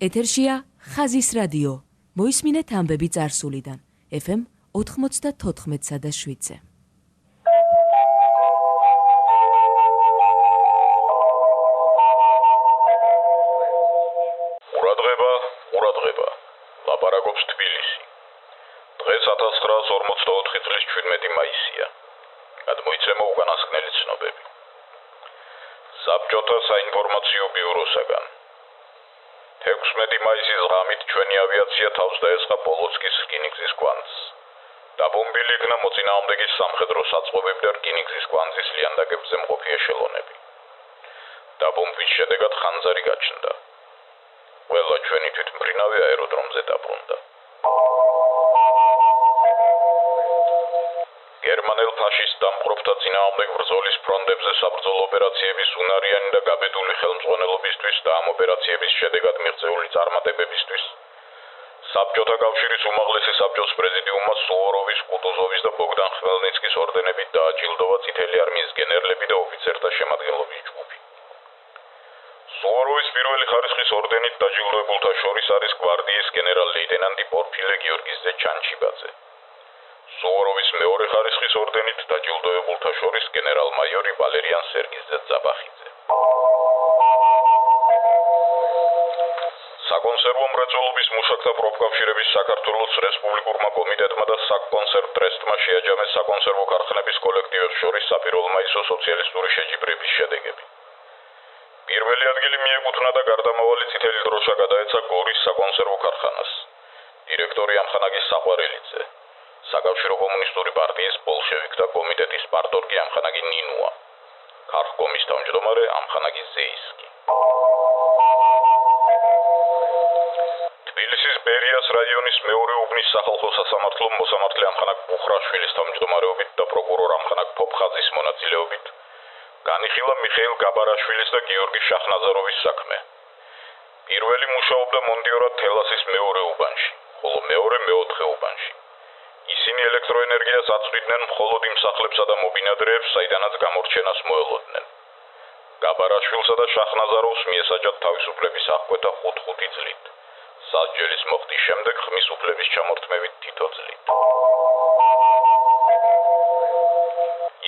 ეთერშია ხაზის რადიო. მოისმინეთ ამბები წარსულიდან. FM 94.7. ყურადღება. ლაპარაკობს თბილისი. დღეს 1944 წლის 17 მაისია. გადმოიცემა უკანასკნელი ცნობები. საბჭოთა საინფორმაციო ბიუროსაგან 16 მაისის ღამით ჩვენი ავიაცია თავს დაესხა პოლოცკის რკინიგზის კვანძს. დაბომბილი იქნა მოწინააღმდეგის სამხედრო საწყობები და რკინიგზის კვანძის ლიანდაგებზე მყოფი ეშელონები. დაბომბვის შედეგად ხანძარი გაჩნდა. ყველა ჩვენი თვითმფრინავი აეროდრომზე დაბრუნდა. გერმანელ ფაშისტ დამპყრობთა წინააღმდეგ ბრძოლის ფრონტებზე საბრძოლო ოპერაციების უნარიანი და გაბედული ხელმძღვანელობისთვის და ამ ოპერაციების შედეგად მიღწეული წარმატებებისთვის საბჭოთა კავშირის უმაღლესი საბჭოს პრეზიდიუმმა სუვოროვის, კუტუზოვის და ბოგდან ხმელნიცკის ორდენებით დააჯილდოვა წითელი არმიის გენერლები და ოფიცერთა შემადგენლობის ჯგუფი. სუვოროვის პირველი ხარისხის ორდენით დაჯილდოებულთა შორის არის გვარდიის გენერალ-ლეიტენანტი პორფილე გიორგიძე ჩანჩიბაძე. სუვოროვის მეორე ხარისხის ორდენით დაჯილდოებულთა შორის გენერალ-მაიორი ვალერიან სერგიძე ძაბახიძე. საკონსერვო მრეწველობის მუშაკთა პროფკავშირების საქართველოს რესპუბლიკურმა კომიტეტმა და საკონსერვ ტრესტმა შეაჯამეს საკონსერვო ქარხნების კოლექტივებს შორის საპირველმაისო სოციალისტური შეჯიბრების შედეგები. პირველი ადგილი მიეკუთვნა და გარდამავალი წითელი დროშა გადაეცა გორის საკონსერვო ქარხანას. დირექტორი ამხანაგის საყვარელიძე. საკავშირო კომუნისტური პარტიის ბოლშევიკთა კომიტეტის პარტორგი ამხანაგი ნინუა. ქარხკომის თავმჯდომარე ამხანაგი ზეისკი. თბილისის ბერიას რაიონის მეორე უბნის სახალხო სასამართლომ მოსამართლე ამხანაგ ბუხრაშვილის თავმჯდომარეობით და პროკურორ ამხანაგ ფოფხაძის მონაწილეობით განიხილა მიხეილ გაბარაშვილის და გიორგი შაჰნაზაროვის საქმე. პირველი მუშაობდა მონდიორად თელასის მეორე უბანში, ხოლო მეორე მეოთხე უბანში. ისინი ელექტროენერგიას აწვდიდნენ მხოლოდ იმ სახლებსა და მობინადრეებს, საიდანაც გამორჩენას მოელოდნენ. გაბარაშვილსა და შაჰნაზაროვს მიესაჯათ თავისუფლების აღკვეთა 5 წლით. სასჯელის მოხდის შემდეგ ხმის უფლების ჩამორთმევით თითო წლით.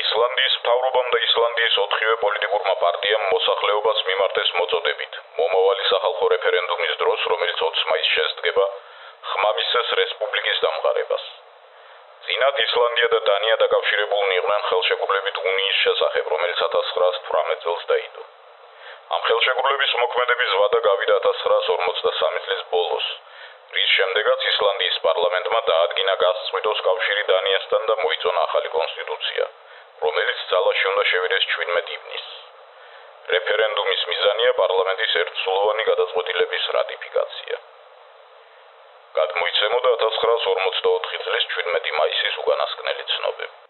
ისლანდიის მთავრობამ და ისლანდიის 4-ვე პოლიტიკურმა პარტიამ მოსახლეობას მიმართეს მოწოდებით მომავალი სახალხო რეფერენდუმის დროს, რომელიც 20 მაისს შესდგება, ხმამისცეს რესპუბლიკის დამყარებას. წინათ ისლანდია და დანია დაკავშირებულნი იყვნენ ხელშეკრულებით უნიის შესახებ, რომელიც 1918 წელს დაიდო. ამ ხელშეკრულების მოქმედების ვადა გავიდა 1953 წლის ბოლოს, რის შემდეგაც ისლანდიის პარლამენტმა დაადგინა გასწყვიტოს კავშირი დანიასთან და მოიწონა ახალი კონსტიტუცია, რომელიც ძალაში უნდა შევიდეს 17 ივნისს. რეფერენდუმის მიზანია პარლამენტის ერთსულოვანი გადაწყვეტილების რატიფიკაცია. გადმოიცემოდა 1944 წლის 17 მაისის უკანასკნელი ცნობები.